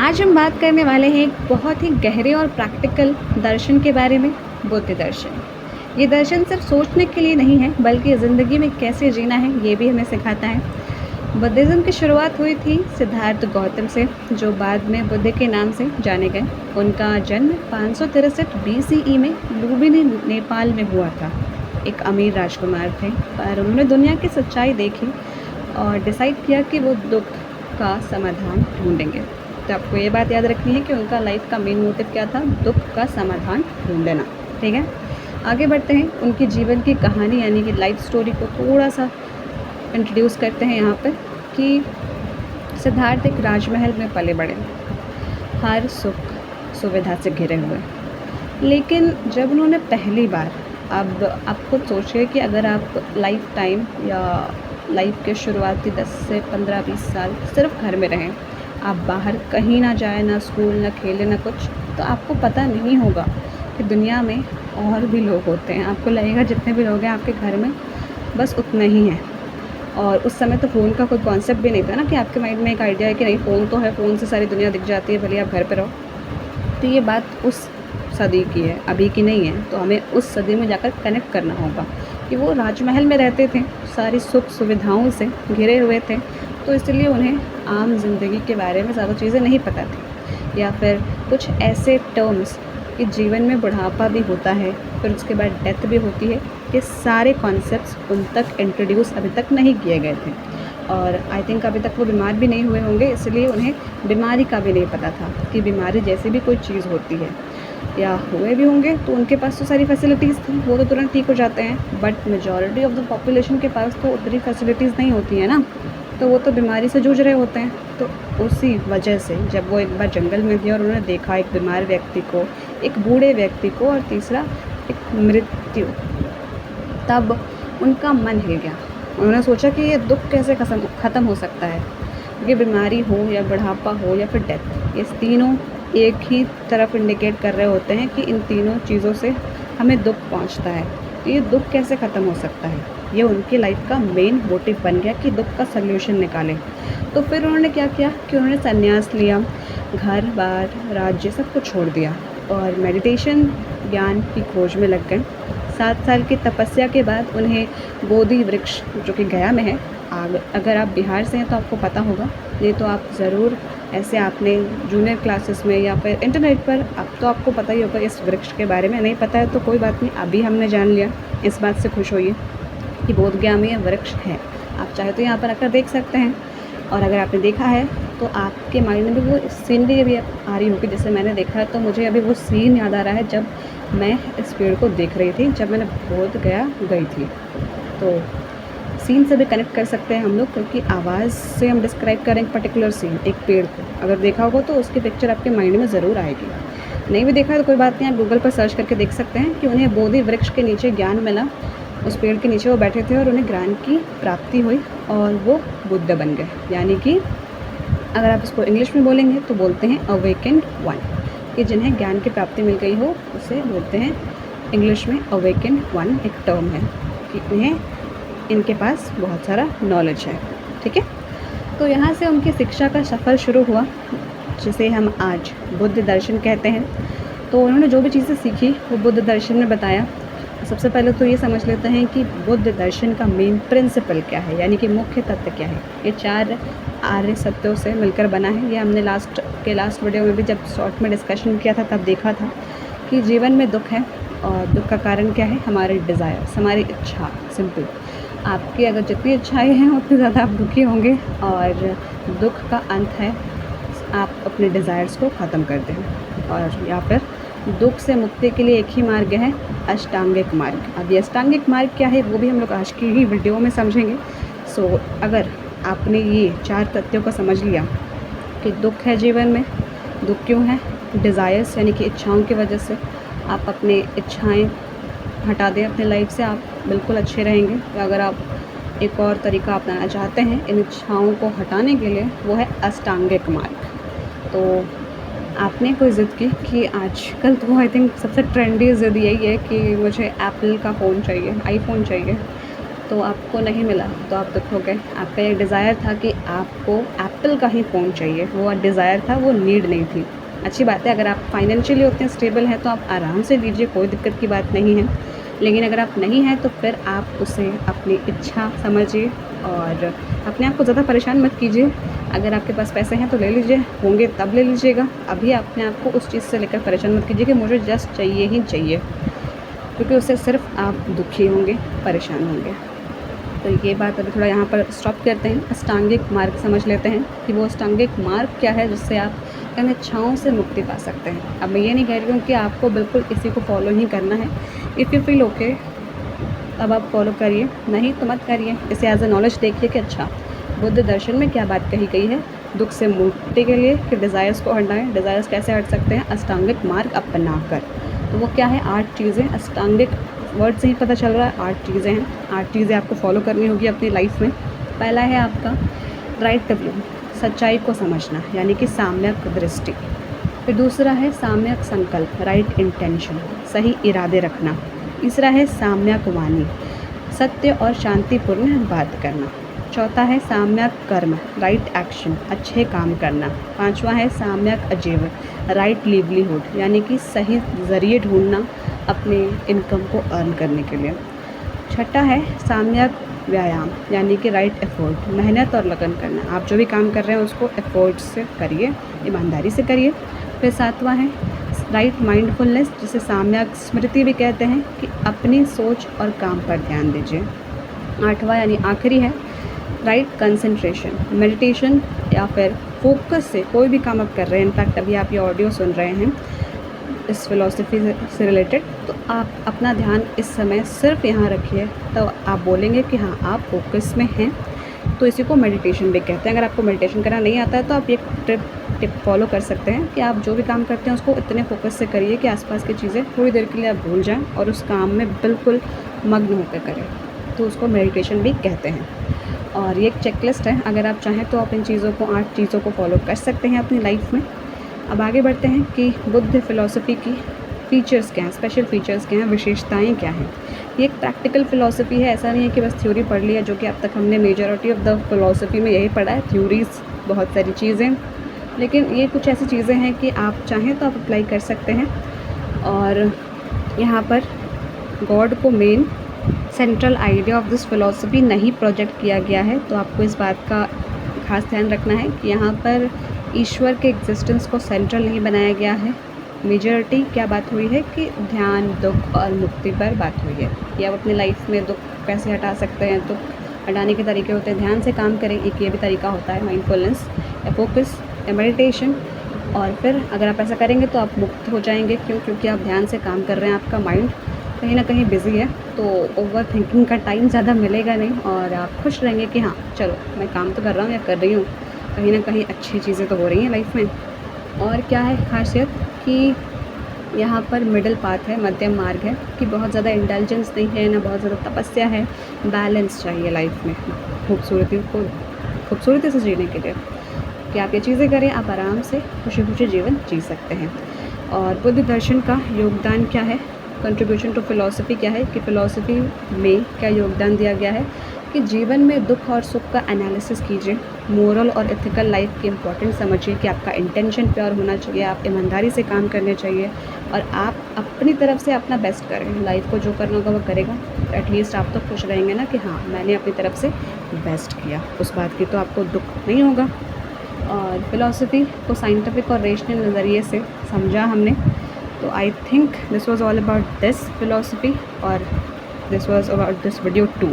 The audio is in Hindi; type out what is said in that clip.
आज हम बात करने वाले हैं एक बहुत ही गहरे और प्रैक्टिकल दर्शन के बारे में, बुद्ध दर्शन। ये दर्शन सिर्फ सोचने के लिए नहीं है, बल्कि ज़िंदगी में कैसे जीना है ये भी हमें सिखाता है। बुद्धिज़्म की शुरुआत हुई थी सिद्धार्थ गौतम से, जो बाद में बुद्ध के नाम से जाने गए। उनका जन्म 563 BCE में लुम्बिनी, नेपाल में हुआ था। एक अमीर राजकुमार थे, पर उन्होंने दुनिया की सच्चाई देखी और डिसाइड किया कि वो दुख का समाधान ढूंढेंगे। तो आपको ये बात याद रखनी है कि उनका लाइफ का मेन मोटिव क्या था, दुख का समाधान ढूंढ लेना। ठीक है, आगे बढ़ते हैं। उनकी जीवन की कहानी यानी कि लाइफ स्टोरी को थोड़ा सा इंट्रोड्यूस करते हैं यहाँ पर कि सिद्धार्थ एक राजमहल में पले बड़े, हर सुख सुविधा से घिरे हुए। लेकिन जब उन्होंने पहली बार, अब आप खुद सोचिए कि अगर आप लाइफ टाइम या लाइफ के शुरुआती 10 से 15-20 साल सिर्फ घर में रहें, आप बाहर कहीं ना जाए, ना स्कूल, ना खेलें, ना कुछ, तो आपको पता नहीं होगा कि दुनिया में और भी लोग होते हैं। आपको लगेगा जितने भी लोग हैं आपके घर में बस उतने ही हैं। और उस समय तो फ़ोन का कोई कॉन्सेप्ट भी नहीं था ना, कि आपके माइंड में एक आइडिया है कि नहीं फ़ोन तो है, फ़ोन से सारी दुनिया दिख जाती है, भले आप घर पर रहो। तो ये बात उस सदी की है, अभी की नहीं है। तो हमें उस सदी में जाकर कनेक्ट करना होगा कि वो राजमहल में रहते थे, सारी सुख सुविधाओं से घिरे हुए थे, तो इसलिए उन्हें आम ज़िंदगी के बारे में ज़्यादा चीज़ें नहीं पता थी। या फिर कुछ ऐसे टर्म्स कि जीवन में बुढ़ापा भी होता है, फिर उसके बाद डेथ भी होती है, ये सारे कॉन्सेप्ट्स उन तक इंट्रोड्यूस अभी तक नहीं किए गए थे। और आई थिंक अभी तक वो बीमार भी नहीं हुए होंगे, इसलिए उन्हें बीमारी का भी नहीं पता था कि बीमारी जैसी भी कोई चीज़ होती है। या हुए भी होंगे तो उनके पास तो सारी फैसिलिटीज़ थी, वो तो तुरंत ठीक हो जाते हैं। But majority of the population के पास तो उतनी फैसिलिटीज़ नहीं होती है ना, तो वो तो बीमारी से जूझ रहे होते हैं। तो उसी वजह से जब वो एक बार जंगल में थे और उन्होंने देखा एक बीमार व्यक्ति को, एक बूढ़े व्यक्ति को, और तीसरा एक मृत्यु, तब उनका मन हिल गया। उन्होंने सोचा कि ये दुख कैसे ख़त्म हो सकता है, क्योंकि बीमारी हो या बुढ़ापा हो या फिर डेथ, ये तीनों एक ही तरफ इंडिकेट कर रहे होते हैं कि इन तीनों चीज़ों से हमें दुख पहुंचता है। तो ये दुख कैसे ख़त्म हो सकता है, ये उनकी लाइफ का मेन मोटिव बन गया कि दुख का सल्यूशन निकालें। तो फिर उन्होंने क्या किया कि उन्होंने संन्यास लिया, घर बार राज्य सब कुछ छोड़ दिया और मेडिटेशन ज्ञान की खोज में लग गए। 7 साल की तपस्या के बाद उन्हें बोधि वृक्ष, जो कि गया में है, अगर आप बिहार से हैं तो आपको पता होगा, ये तो आप ज़रूर ऐसे आपने जूनियर क्लासेस में या फिर इंटरनेट पर, अब तो आपको पता ही होगा इस वृक्ष के बारे में। नहीं पता है तो कोई बात नहीं, अभी हमने जान लिया, इस बात से खुश होइए कि बोधगया में यह वृक्ष है। आप चाहे तो यहाँ पर आकर देख सकते हैं, और अगर आपने देखा है तो आपके माइंड में भी वो सीनरी भी आ रही होगी। जैसे मैंने देखा है तो मुझे अभी वो सीन याद आ रहा है जब मैं इस पेड़ को देख रही थी, जब मैंने बोधगया गई थी। तो सीन से भी कनेक्ट कर सकते हैं हम लोग, क्योंकि आवाज़ से हम डिस्क्राइब करें एक पर्टिकुलर सीन, एक पेड़ को अगर देखा होगा तो उसकी पिक्चर आपके माइंड में ज़रूर आएगी। नहीं भी देखा है तो कोई बात नहीं, आप गूगल पर सर्च करके देख सकते हैं कि उन्हें बोधि वृक्ष के नीचे ज्ञान मिला। उस पेड़ के नीचे वो बैठे थे और उन्हें ज्ञान की प्राप्ति हुई और वो बुद्ध बन गए। यानी कि अगर आप इसको इंग्लिश में बोलेंगे तो बोलते हैं अवेकेंड वन, कि जिन्हें ज्ञान की प्राप्ति मिल गई हो उसे बोलते हैं इंग्लिश में अवेकेंड वन। एक टर्म है कि इन्हें, इनके पास बहुत सारा नॉलेज है। ठीक है, तो यहाँ से उनकी शिक्षा का सफ़र शुरू हुआ, जिसे हम आज बुद्ध दर्शन कहते हैं। तो उन्होंने जो भी चीज़ें सीखी वो बुद्ध दर्शन में बताया। सबसे पहले तो ये समझ लेते हैं कि बुद्ध दर्शन का मेन प्रिंसिपल क्या है, यानी कि मुख्य तत्व क्या है। ये 4 आर्य सत्यों से मिलकर बना है। ये हमने लास्ट वीडियो में भी जब शॉर्ट में डिस्कशन किया था तब देखा था कि जीवन में दुख है, और दुख का कारण क्या है, हमारे डिज़ायर्स, हमारी इच्छा। सिंपल, आपकी अगर जितनी इच्छाएँ हैं उतनी ज़्यादा आप दुखी होंगे, और दुख का अंत है आप अपने डिज़ायर्स को ख़त्म कर दें। और या फिर दुख से मुक्ति के लिए एक ही मार्ग है, अष्टांगिक मार्ग। अब ये अष्टांगिक मार्ग क्या है वो भी हम लोग आज की ही वीडियो में समझेंगे। सो अगर आपने ये 4 तथ्यों को समझ लिया कि दुख है जीवन में, दुख क्यों है, डिज़ायर्स यानी कि इच्छाओं की वजह से, आप अपनी इच्छाएं हटा दें अपने लाइफ से, आप बिल्कुल अच्छे रहेंगे। या अगर आप एक और तरीका अपनाना चाहते हैं इन इच्छाओं को हटाने के लिए, वो है अष्टांगिक मार्ग। तो आपने कोई ज़िद की कि आजकल तो आई थिंक सबसे ट्रेंडी ज़िद यही है कि मुझे एप्पल का फ़ोन चाहिए, आईफ़ोन चाहिए। तो आपको नहीं मिला तो आप दुख हो गए। आपका एक डिज़ायर था कि आपको एप्पल का ही फ़ोन चाहिए, वो डिज़ायर था, वो नीड नहीं थी। अच्छी बात है, अगर आप फाइनेंशियली उतने स्टेबल हैं तो आप आराम से लीजिए, कोई दिक्कत की बात नहीं है। लेकिन अगर आप नहीं हैं तो फिर आप उसे अपनी इच्छा समझिए और अपने आप को ज़्यादा परेशान मत कीजिए। अगर आपके पास पैसे हैं तो ले लीजिए, होंगे तब ले लीजिएगा। अभी अपने आप को उस चीज़ से लेकर परेशान मत कीजिए कि मुझे जस्ट चाहिए ही चाहिए, क्योंकि उससे सिर्फ आप दुखी होंगे, परेशान होंगे। तो ये बात अभी थोड़ा यहाँ पर स्टॉप करते हैं। अष्टांगिक मार्ग समझ लेते हैं कि वो अष्टांगिक मार्ग क्या है जिससे आप इन इच्छाओं से मुक्ति पा सकते हैं। अब मैं ये नहीं कह रही हूँ कि आपको बिल्कुल इसी को फॉलो ही करना है। इफ़ यू फील ओके अब आप फॉलो करिए, नहीं तो मत करिए। इसे एज ए नॉलेज देखिए कि अच्छा बुद्ध दर्शन में क्या बात कही गई है दुख से मुक्ति के लिए, कि डिज़ायर्स को हटाएं। डिज़ायर्स कैसे हट सकते हैं? अष्टांगिक मार्ग अपना कर। तो वो क्या है? 8 चीज़ें। अष्टांगिक वर्ड से ही पता चल रहा है 8 चीज़ें हैं। 8 चीज़ें आपको फॉलो करनी होगी अपनी लाइफ में। पहला है आपका राइट व्यू, सच्चाई को समझना, यानी कि साम्यक दृष्टि। फिर दूसरा है साम्यक संकल्प, राइट इंटेंशन, सही इरादे रखना। तीसरा है साम्यक वाणी, सत्य और शांतिपूर्ण बात करना। चौथा है साम्यक कर्म, राइट एक्शन, अच्छे काम करना। पांचवा है साम्यक आजीवन, राइट लिवलीहुड, यानी कि सही ज़रिए ढूंढना अपने इनकम को अर्न करने के लिए। छठा है साम्यक व्यायाम, यानी कि राइट एफर्ट, मेहनत और लगन करना। आप जो भी काम कर रहे हैं उसको एफर्ट से करिए, ईमानदारी से करिए। फिर सातवां है राइट माइंडफुलनेस, जिसे साम्यक स्मृति भी कहते हैं, कि अपनी सोच और काम पर ध्यान दीजिए। आठवां यानी आखिरी है राइट कंसंट्रेशन, मेडिटेशन या फिर फोकस से कोई भी काम आप कर रहे हैं। इनफैक्ट अभी आप ये ऑडियो सुन रहे हैं इस फिलॉसफी से रिलेटेड, तो आप अपना ध्यान इस समय सिर्फ यहाँ रखिए, तो आप बोलेंगे कि हाँ आप फोकस में हैं। तो इसी को मेडिटेशन भी कहते हैं। अगर आपको मेडिटेशन करना नहीं आता है तो आप ये टिप फॉलो कर सकते हैं कि आप जो भी काम करते हैं उसको इतने फोकस से करिए कि आसपास की चीज़ें थोड़ी देर के लिए आप भूल जाएं और उस काम में बिल्कुल मग्न होकर करें। तो उसको मेडिटेशन भी कहते हैं। और ये एक चेकलिस्ट है, अगर आप चाहें तो आप इन चीज़ों को 8 चीज़ों को फॉलो कर सकते हैं अपनी लाइफ में। अब आगे बढ़ते हैं कि बुद्ध फिलॉसफी की फ़ीचर्स क्या हैं, स्पेशल फ़ीचर्स क्या हैं, विशेषताएं क्या हैं। ये एक प्रैक्टिकल फ़िलॉसफी है, ऐसा नहीं है कि बस थ्योरी पढ़ लिया, जो कि अब तक हमने मेजॉरिटी ऑफ द फिलॉसफी में यही पढ़ा है, थ्योरीज बहुत सारी चीज़ें। लेकिन ये कुछ ऐसी चीज़ें हैं कि आप चाहें तो आप अप्लाई कर सकते हैं। और यहाँ पर गॉड को main central idea of this philosophy नहीं प्रोजेक्ट किया गया है। तो आपको इस बात का खास ध्यान रखना है कि यहाँ पर ईश्वर के एग्जिस्टेंस को सेंट्रल नहीं बनाया गया है। मेजॉरिटी क्या बात हुई है कि ध्यान, दुख और मुक्ति पर बात हुई है कि आप अपनी लाइफ में दुख कैसे हटा सकते हैं। दुख हटाने के तरीके होते हैं ध्यान से काम करें, एक ये भी तरीका होता है माइंडफुलनेस या फोकस या मेडिटेशन। और फिर अगर आप ऐसा करेंगे तो आप मुक्त हो जाएंगे। क्यों? क्योंकि आप ध्यान से काम कर रहे हैं, आपका माइंड कहीं ना कहीं बिज़ी है, तो ओवर थिंकिंग का टाइम ज़्यादा मिलेगा नहीं और आप खुश रहेंगे कि हाँ चलो मैं काम तो कर रहा हूँ या कर रही हूँ, कहीं ना कहीं अच्छी चीज़ें तो हो रही हैं लाइफ में। और क्या है खासियत कि यहाँ पर मिडिल पाथ है, मध्यम मार्ग है, कि बहुत ज़्यादा इंटेलिजेंस नहीं है ना बहुत ज़्यादा तपस्या है। बैलेंस चाहिए लाइफ में खूबसूरती से जीने के लिए, कि आप ये चीज़ें करें, आप आराम से खुशी खुशी जीवन जी सकते हैं। और बुद्ध दर्शन का योगदान क्या है, कंट्रीब्यूशन टू फिलॉसफी क्या है, कि फ़िलॉसफी में क्या योगदान दिया गया है, कि जीवन में दुख और सुख का एनालिसिस कीजिए, मोरल और एथिकल लाइफ की इम्पोर्टेंस समझिए कि आपका इंटेंशन प्योर होना चाहिए, आप ईमानदारी से काम करने चाहिए और आप अपनी तरफ से अपना बेस्ट करें। लाइफ को जो करना होगा वो करेगा, एटलीस्ट आप तो खुश रहेंगे ना कि हाँ मैंने अपनी तरफ से बेस्ट किया, उस बात की तो आपको दुख नहीं होगा। और फिलॉसफी को साइंटिफिक और रेशनल नज़रिए से समझा हमने। तो I think this was all about this philosophy और this was about this video to.